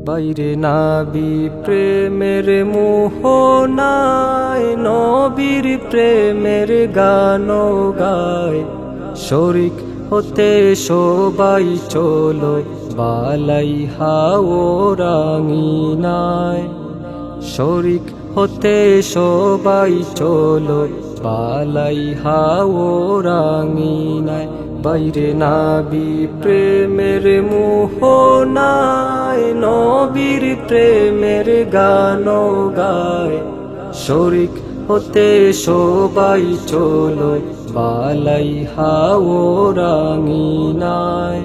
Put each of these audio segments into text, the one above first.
বাইরে নাবি প্রেমের মোহনায়, নবীর প্রেমের গান গায়। শরিক হতে সবাই চলো বালাই হাও রাঙিনায়। শরিক হতে সবাই চলো বালাই হাও রাঙিনায়। বাইরে নাবি প্রেমের মোহনায়, নবীর প্রেমের গান গায়। শরিক হতে সবাই চলো বালাই হাও রাঙিনায়।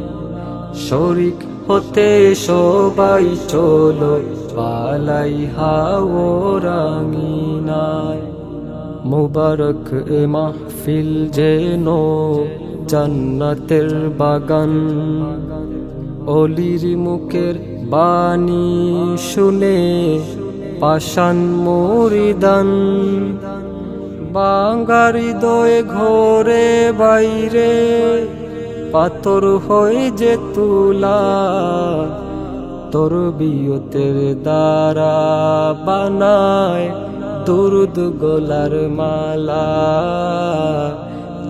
শরিক হতে সবাই চলো বালাই হাও রাঙিনায়। মুবারক এ মাহফিল যেন জান্নাতের বাগান, অলির মুখের বাণী শুনে পাষাণ মুরিদান। বাঙ্গার হৃদয় ঘরে বাইরে পাথর হয়ে যে তুলা, তরবিয়তের দ্বারা বানায় দুরুদ গলার মালা।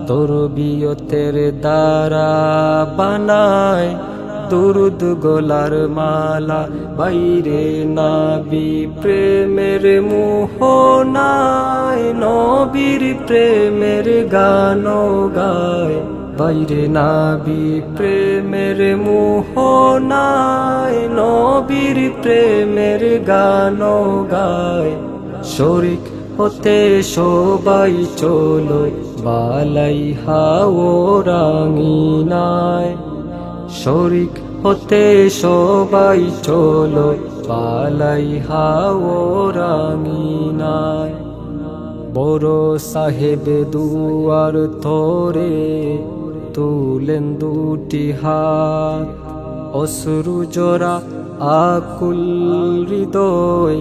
তরবিয়তের দ্বারা বানায় দুরুদ গলার মালা। বাইরে নাবি প্রেমের মোহনায়, নবীর প্রেমের গান গায়। বাইরে নাবি প্রেমের মোহনায়, নবীর প্রেমের গান গায়। শরিক হতে সবাই চলো বালাই হাও রাঙিনায়। শরিক হতে সবাই চলো বালাই হাও রাঙিনায়। বড় সাহেব দুয়ার ধরে তুলেন দুটি হাত, অশ্রু জোড়া আকুল হৃদয়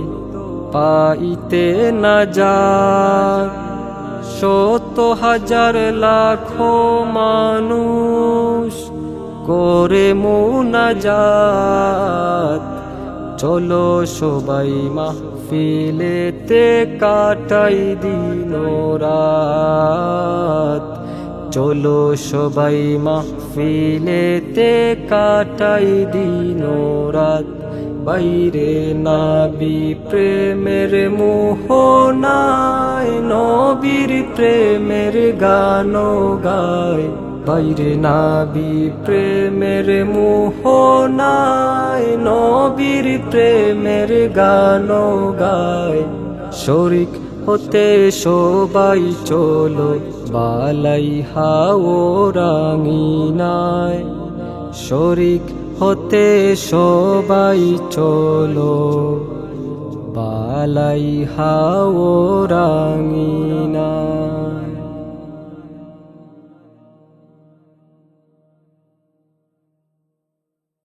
পাইতে না যাক। শত হাজার লাখো মানুষ করে মুনাজাত। চলো সবাই মাহফিলেতে কাটাই দিন রাত। চলো সবাই মাহফিলেতে কাটাই দিন রাত। বাইরে নাবি প্রেমের মোহনায়, নবীর প্রেমের গান গায়। বাইরে নাবি প্রেমের মোহনায়, নবীর প্রেমের গান গায়। শরিক হতে সবাই চলো বালাই হাও রাঙিনায়। শরিক হতে সবাই চলো বালাই হাও রাঙিনায়।